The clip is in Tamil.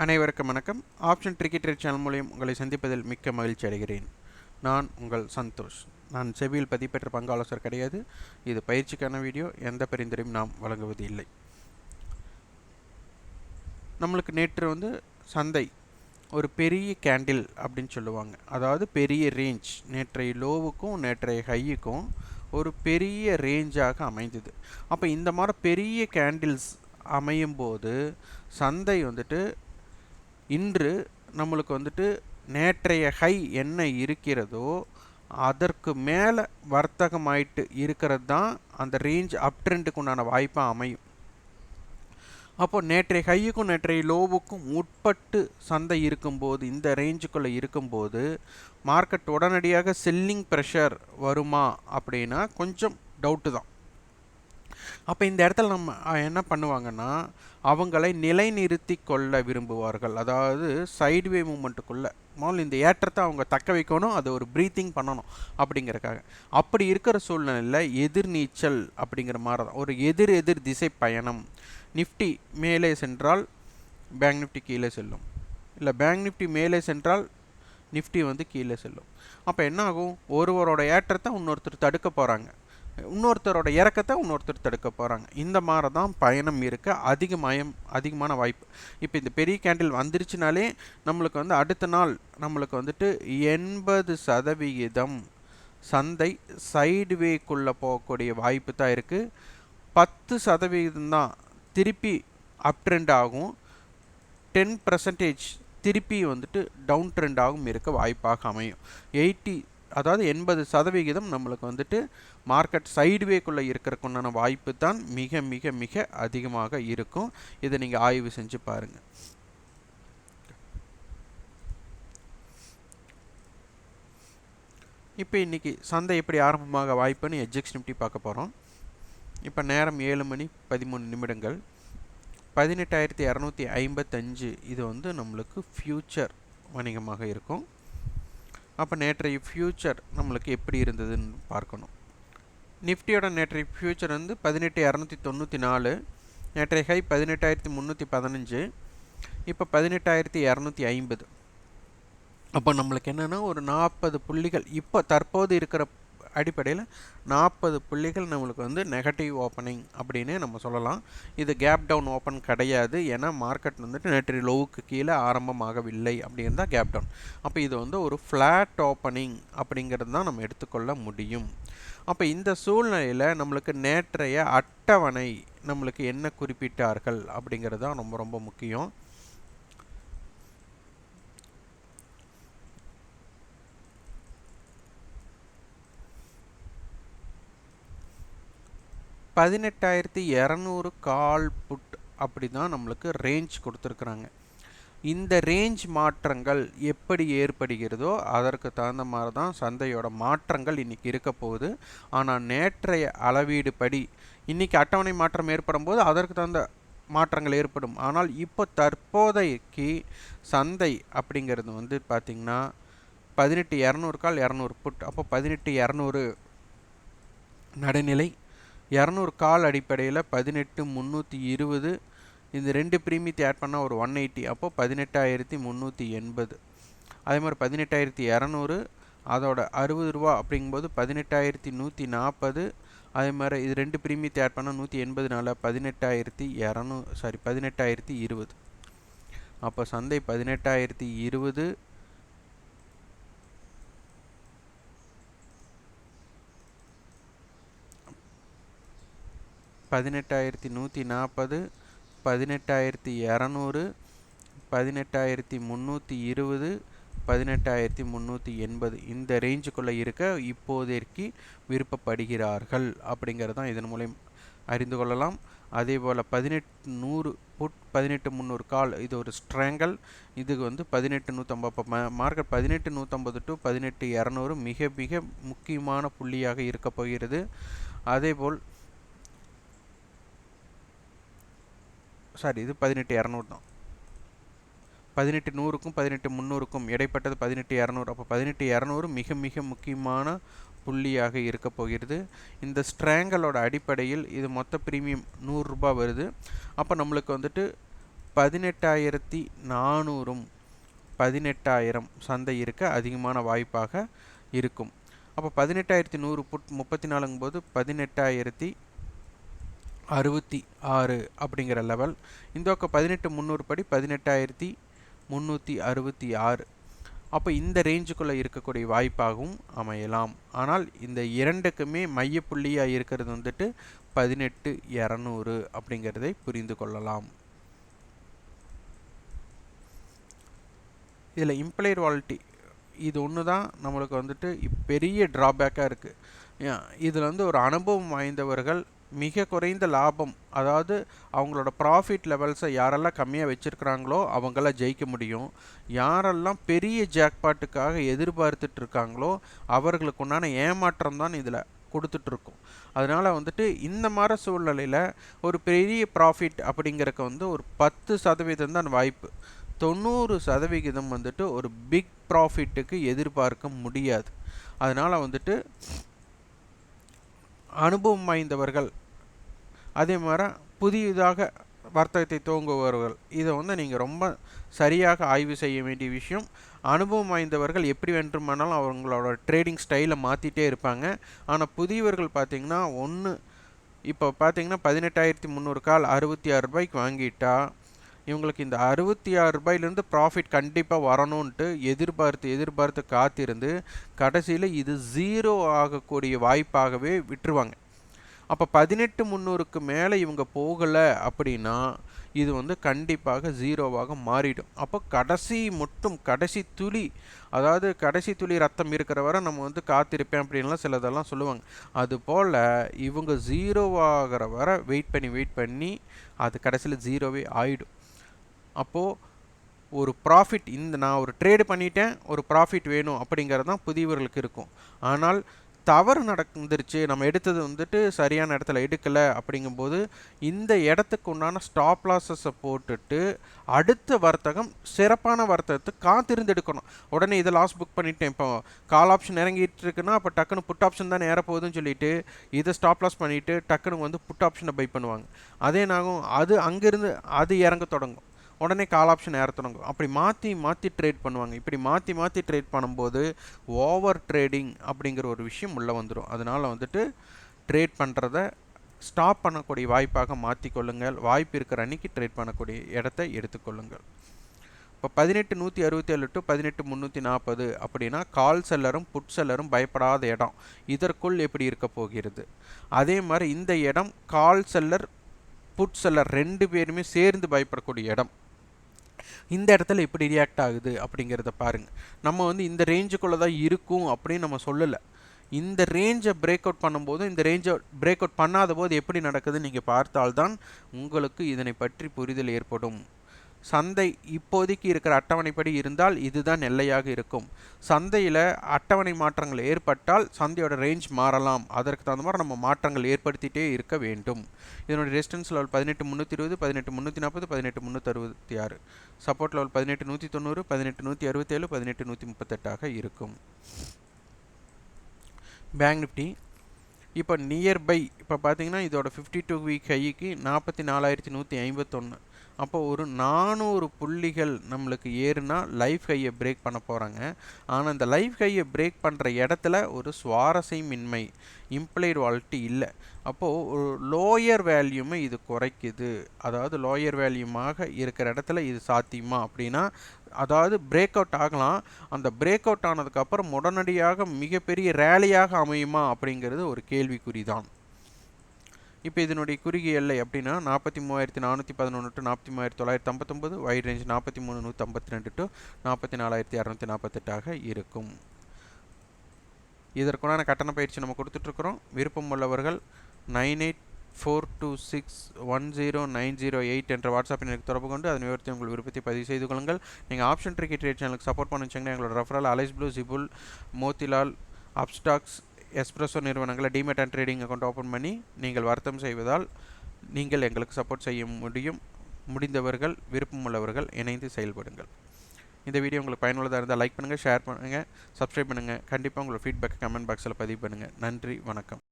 அனைவருக்கும் வணக்கம். ஆப்ஷன் ட்ரிக்கி ட்ரேட் சேனல் மூலம் உங்களை சந்திப்பதில் மிக்க மகிழ்ச்சி அடைகிறேன். நான் உங்கள் சந்தோஷ். நான் செபியில் பதிவு பெற்ற பங்கு ஆலோசகர் கிடையாது. இது பயிற்சிக்கான வீடியோ. எந்த பரிந்துரையும் நாம் வழங்குவது இல்லை. நம்மளுக்கு நேற்று சந்தை ஒரு பெரிய கேண்டில் அப்படின்னு சொல்லுவாங்க. அதாவது பெரிய ரேஞ்ச், நேற்றைய லோவுக்கும் நேற்றைய ஹையுக்கும் ஒரு பெரிய ரேஞ்சாக அமைந்தது. அப்போ இந்த மாதிரி பெரிய கேண்டில்ஸ் அமையும் போது சந்தை இன்று நம்மளுக்கு நேற்றைய ஹை என்ன இருக்கிறதோ அதற்கு மேலே வர்த்தகமாயிட்டு இருக்கிறது தான் அந்த ரேஞ்ச் அப் ட்ரெண்டுக்கு உண்டான வாய்ப்பாக அமையும். அப்போது நேற்றைய ஹையுக்கும் நேற்றைய லோவுக்கும் உட்பட்டு சந்தை இருக்கும்போது, இந்த ரேஞ்சுக்குள்ளே இருக்கும்போது மார்க்கெட் உடனடியாக செல்லிங் ப்ரெஷர் வருமா அப்படின்னா கொஞ்சம் டவுட்டு தான். அப்போ இந்த இடத்துல நம்ம என்ன பண்ணுவாங்கன்னா, அவங்களை நிலைநிறுத்தி கொள்ள விரும்புவார்கள். அதாவது சைட்வே மூமெண்ட்டுக்குள்ளே முதல்ல இந்த ஏற்றத்தை அவங்க தக்க வைக்கணும், அது ஒரு ப்ரீத்திங் பண்ணணும் அப்படிங்கிறக்காக. அப்படி இருக்கிற சூழ்நிலையில் எதிர்நீச்சல் அப்படிங்கிற மாதிரி தான், ஒரு எதிர் திசை பயணம். நிஃப்டி மேலே சென்றால் பேங்க் நிஃப்டி கீழே செல்லும், இல்லை பேங்க் நிஃப்டி மேலே சென்றால் நிஃப்டி கீழே செல்லும். அப்போ என்ன ஆகும், ஒருவரோட ஏற்றத்தை இன்னொருத்தர் தடுக்க போகிறாங்க, இன்னொருத்தரோட இறக்கத்தை இன்னொருத்தர் தடுக்க போகிறாங்க. இந்த மாதிரி தான் பயணம் இருக்க அதிகமான வாய்ப்பு. இப்போ இந்த பெரிய கேண்டில் வந்துருச்சுனாலே நம்மளுக்கு அடுத்த நாள் நம்மளுக்கு 80% சந்தை சைடுவேக்குள்ளே போகக்கூடிய வாய்ப்பு தான் இருக்குது. 10% தான் திருப்பி அப் ட்ரெண்ட் ஆகும். 10% திருப்பி டவுன் ட்ரெண்ட் ஆகும் இருக்க வாய்ப்பாக அமையும். 80% நம்மளுக்கு மார்க்கெட் சைடுவேக்குள்ளே இருக்கிறதுக்குண்டான வாய்ப்பு தான் மிக மிக மிக அதிகமாக இருக்கும். இதை நீங்கள் ஆய்வு செஞ்சு பாருங்கள். இப்போ இன்றைக்கி சந்தை எப்படி ஆரம்பமாக வாய்ப்புன்னு HEDGE நிஃப்டி பார்க்க போகிறோம். இப்போ நேரம் 7:13 18,255. இது நம்மளுக்கு ஃப்யூச்சர் வணிகமாக இருக்கும். அப்போ நேற்றைய ஃப்யூச்சர் நம்மளுக்கு எப்படி இருந்ததுன்னு பார்க்கணும். நிஃப்டியோட நேற்றைய ஃப்யூச்சர் 18,294, நேற்றைய ஹை 18,315, இப்போ 18,250. அப்போ நம்மளுக்கு என்னென்னா ஒரு 40 புள்ளிகள், இப்போ தற்போது இருக்கிற அடிப்படையில் 40 புள்ளிகள் நம்மளுக்கு நெகட்டிவ் ஓப்பனிங் அப்படின்னே நம்ம சொல்லலாம். இது கேப் டவுன் ஓப்பன் கிடையாது. ஏன்னா மார்க்கெட் நேற்று லோவுக்கு கீழே ஆரம்பமாகவில்லை அப்படிங்கிறது தான் கேப் டவுன். அப்போ இது ஒரு ஃப்ளாட் ஓப்பனிங் அப்படிங்கிறது தான் நம்ம எடுத்துக்கொள்ள முடியும். அப்போ இந்த சூழ்நிலையில் நம்மளுக்கு நேற்றைய அட்டவணை நம்மளுக்கு என்ன குறிப்பிட்டார்கள் அப்படிங்கிறது தான் ரொம்ப ரொம்ப முக்கியம். $18,200 கால் புட் அப்படி தான் நம்மளுக்கு ரேஞ்ச் கொடுத்துருக்குறாங்க. இந்த ரேஞ்ச் மாற்றங்கள் எப்படி ஏற்படுகிறதோ அதற்கு தகுந்த மாதிரி தான் சந்தையோட மாற்றங்கள் இன்றைக்கி இருக்க போகுது. ஆனால் நேற்றைய அளவீடு படி இன்றைக்கி அட்டவணை மாற்றம் ஏற்படும் போது அதற்கு தகுந்த மாற்றங்கள் ஏற்படும். ஆனால் இப்போ தற்போதைக்கு சந்தை அப்படிங்கிறது பார்த்திங்கன்னா 18,200 கால் 200 புட். அப்போ 18,200 நடுநிலை, 200 கால் அடிப்படையில் 18,320. இந்த ரெண்டு ப்ரீமியத்தை ஆட் பண்ணால் ஒரு 180. அப்போ 18,380. அதே மாதிரி 18,200 அதோட ₹60 அப்படிங்கும்போது 18,140. அதே மாதிரி இது ரெண்டு ப்ரீமியத்தை ஆட் பண்ணால் 180. 18,200 அப்போ சந்தை 18,020, 18,140, 18,200, 18,320, 18,380 இந்த ரேஞ்சுக்குள்ளே இருக்க இப்போதைக்கு விருப்பப்படுகிறார்கள் அப்படிங்கிறது தான் இதன் மூலம் அறிந்து கொள்ளலாம். அதே போல் 18,100 புட் 18,300 கால் இது ஒரு ஸ்ட்ராங்கல். இதுக்கு 18,150. மார்க்கெட் 18,150 டு 18,200 மிக மிக முக்கியமான புள்ளியாக இருக்க போகிறது. அதேபோல் இது 18,200 தான். 18,100க்கும் 18,300க்கும் இடைப்பட்டது 18,200. அப்போ 18,200 மிக மிக முக்கியமான புள்ளியாக இருக்க போகிறது. இந்த ஸ்ட்ராங்கலோட அடிப்படையில் இது மொத்த ப்ரீமியம் ₹100 வருது. அப்போ நம்மளுக்கு 18,400 18,000 சந்தை இருக்க அதிகமான வாய்ப்பாக இருக்கும். அப்போ 18,100 புட் 34ங்கும் போது 18,066 அப்படிங்கிற லெவல். இந்த பக்கம் 18,300 படி 18,366. அப்போ இந்த ரேஞ்சுக்குள்ளே இருக்கக்கூடிய வாய்ப்பாகவும் அமையலாம். ஆனால் இந்த இரண்டுக்குமே மையப்புள்ளியாக இருக்கிறது வந்துட்டு 18,200 அப்படிங்கிறதை புரிந்து கொள்ளலாம். இதில் இம்ப்ளைட் வாலிட்டி இது ஒன்று தான் நம்மளுக்கு வந்துட்டு பெரிய ட்ராபேக்காக இருக்குது. இதில் வந்து ஒரு அனுபவம் வாய்ந்தவர்கள் மிக குறைந்த லாபம், அதாவது அவங்களோட ப்ராஃபிட் லெவல்ஸை யாரெல்லாம் கம்மியாக வச்சுருக்கிறாங்களோ அவங்களாம் ஜெயிக்க முடியும். யாரெல்லாம் பெரிய ஜாக்பாட்டுக்காக எதிர்பார்த்துட்டு இருக்காங்களோ அவர்களுக்கு உண்டான ஏமாற்றம் தான் இதில் கொடுத்துட்ருக்கோம். அதனால் வந்துட்டு இந்த மாதிரி சூழ்நிலையில் ஒரு பெரிய ப்ராஃபிட் அப்படிங்கிறக்க வந்து ஒரு 10% தான் வாய்ப்பு. 90% வந்துட்டு ஒரு பிக் ப்ராஃபிட்டுக்கு எதிர்பார்க்க முடியாது. அதனால் வந்துட்டு அனுபவம் வாய்ந்தவர்கள், அதே மாதிரி புதியதாக வர்த்தகத்தை துவங்குபவர்கள், இதை வந்து நீங்கள் ரொம்ப சரியாக ஆய்வு செய்ய வேண்டிய விஷயம். அனுபவம் வாய்ந்தவர்கள் எப்படி வேண்டுமானாலும் அவங்களோட ட்ரேடிங் ஸ்டைலை மாற்றிட்டே இருப்பாங்க. ஆனால் புதியவர்கள் பார்த்திங்கன்னா இப்போ பார்த்திங்கன்னா 18,300 கால் 66 ரூபாய்க்கு வாங்கிட்டா இவங்களுக்கு இந்த 66 ரூபாயிலேருந்து ப்ராஃபிட் கண்டிப்பாக வரணுன்ட்டு எதிர்பார்த்து காத்திருந்து கடைசியில் இது 0 ஆகக்கூடிய வாய்ப்பாகவே விட்டுருவாங்க. அப்போ 18,300க்கு மேலே இவங்க போகலை அப்படின்னா இது வந்து கண்டிப்பாக 0வாக மாறிடும். அப்போ கடைசி துளி, அதாவது கடைசி துளி ரத்தம் இருக்கிற வரை நம்ம வந்து காத்திருப்பேன் அப்படின்லாம் சிலதெல்லாம் சொல்லுவாங்க. அதுபோல் இவங்க 0 ஆகிற வரை வெயிட் பண்ணி அது கடைசியில் 0வே ஆகிடும். அப்போது ஒரு ப்ராஃபிட், நான் ஒரு ட்ரேடு பண்ணிட்டேன், ஒரு ப்ராஃபிட் வேணும் அப்படிங்கிறது தான் புதியவர்களுக்கு இருக்கும். ஆனால் தவறு நடந்துருச்சு, நம்ம எடுத்தது வந்துட்டு சரியான இடத்துல எடுக்கலை அப்படிங்கும்போது இந்த இடத்துக்கு உண்டான ஸ்டாப் லாஸஸை போட்டுட்டு அடுத்த வர்த்தகம், சிறப்பான வர்த்தகத்துக்கு காத்திருந்து எடுக்கணும். உடனே இதை லாஸ் புக் பண்ணிட்டேன், இப்போ கால் ஆப்ஷன் இறங்கிட்டு இருக்குன்னா அப்போ டக்குன்னு புட் ஆப்ஷன் தான் ஏற போகுதுன்னு சொல்லிட்டு இதை ஸ்டாப் லாஸ் பண்ணிவிட்டு டக்குன்னு வந்து புட் ஆப்ஷனை பை பண்ணுவாங்க. அதே நாகும் அது அங்கேருந்து அது இறங்க தொடங்கும், உடனே கால் ஆப்ஷன் ஏற தொடங்கும். அப்படி மாற்றி ட்ரேட் பண்ணுவாங்க. இப்படி மாற்றி ட்ரேட் பண்ணும்போது ஓவர் ட்ரேடிங் அப்படிங்கிற ஒரு விஷயம் உள்ளே வந்துடும். அதனால் வந்துட்டு ட்ரேட் பண்ணுறத ஸ்டாப் பண்ணக்கூடிய வாய்ப்பாக மாற்றிக்கொள்ளுங்கள். வாய்ப்பு இருக்கிற அன்றைக்கி ட்ரேட் பண்ணக்கூடிய இடத்தை எடுத்துக்கொள்ளுங்கள். இப்போ 18,167 டு 18,340 அப்படின்னா கால் செல்லரும் புட் செல்லரும் பயப்படாத இடம். இதற்குள் எப்படி இருக்க போகிறது? அதே மாதிரி இந்த இடம் கால் செல்லர் புட் செல்லர் 2 பேருமே சேர்ந்து பயப்படக்கூடிய இடம். இந்த இடத்துல எப்படி ரியாக்ட் ஆகுது அப்படிங்கிறத பாருங்கள். நம்ம வந்து இந்த ரேஞ்சுக்குள்ளே தான் இருக்கும் அப்படின்னு நம்ம சொல்லலை. இந்த ரேஞ்சை பிரேக் அவுட் பண்ணும்போது, இந்த ரேஞ்சை பிரேக் அவுட் பண்ணாத போது எப்படி நடக்குதுன்னு நீங்கள் பார்த்தால்தான் உங்களுக்கு இதனை பற்றி புரிதல் ஏற்படும். சந்தை இப்போதைக்கு இருக்கிற அட்டவணைப்படி இருந்தால் இதுதான் எல்லையாக இருக்கும். சந்தையில் அட்டவணை மாற்றங்கள் ஏற்பட்டால் சந்தையோட ரேஞ்ச் மாறலாம். அதற்கு தகுந்த மாதிரி நம்ம மாற்றங்கள் ஏற்படுத்திகிட்டே இருக்க வேண்டும். இதனுடைய ரெசிஸ்டன்ஸ் லெவல் 18,320, 18,340, 18,366. சப்போர்ட் லெவல் 18,190, 18,167, 18,138 இருக்கும். பேங்க் நிஃப்டி இப்போ நியர்பை இப்போ பார்த்தீங்கன்னா இதோட 52 வீக் ஹைக்கு 44,151. அப்போ ஒரு 400 புள்ளிகள் நம்மளுக்கு ஏறுனா லைஃப் ஹையை பிரேக் பண்ண போகிறாங்க. ஆனால் இந்த லைஃப் ஹையை பிரேக் பண்ணுற இடத்துல ஒரு சுவாரஸ்யமின்மை, இம்ப்ளைட் வாலிட்டி இல்லை. அப்போது ஒரு லோயர் வேல்யூமை இது குறைக்குது. அதாவது லோயர் வேல்யூமாக இருக்கிற இடத்துல இது சாத்தியமா அப்படின்னா, அதாவது பிரேக் அவுட் ஆகலாம். அந்த பிரேக் அவுட் ஆனதுக்கப்புறம் உடனடியாக மிகப்பெரிய ரேலியாக அமையுமா அப்படிங்கிறது ஒரு கேள்விக்குறி தான். இப்போ இதனுடைய குறுகிய எல்லை அப்படின்னா 43,411 டு 43,959, வைட் ரேஞ்ச் 43,152 டு 44,248 இருக்கும். இதற்குண்டான கட்டண பயிற்சி நம்ம கொடுத்துட்ருக்குறோம். விருப்பம் உள்ளவர்கள் 9842610908 என்ற வாட்ஸ்அப் எனக்கு தொடர்பு கொண்டு அதன் விவரத்தை உங்கள் விருப்பத்தை பதிவு செய்து கொள்ளுங்கள். நீங்கள் ஆப்ஷன் ட்ரிக்கெட் ட்ரேட் சேனலுக்கு சப்போர்ட் பண்ணிச்சிங்கன்னா எங்களோட ரெஃபரல் அலைஸ் ப்ளூ, ஜிபுல், மோத்திலால், அப்ஸ்டாக்ஸ், எஸ்பிரஸோ நிறுவனங்களை demat and trading account open பண்ணி நீங்கள் வர்த்தகம் செய்வதால் நீங்கள் எங்களுக்கு சப்போர்ட் செய்ய முடியும். முடிந்தவர்கள், விருப்பம் உள்ளவர்கள் இணைந்து செயல்படுங்கள். இந்த வீடியோ உங்களுக்கு பயனுள்ளதாக இருந்தால் லைக் பண்ணுங்கள், ஷேர் பண்ணுங்கள், சப்ஸ்கிரைப் பண்ணுங்கள். கண்டிப்பாக உங்களோட ஃபீட்பேக் கமெண்ட் பாக்ஸில் பதிவு பண்ணுங்கள். நன்றி, வணக்கம்.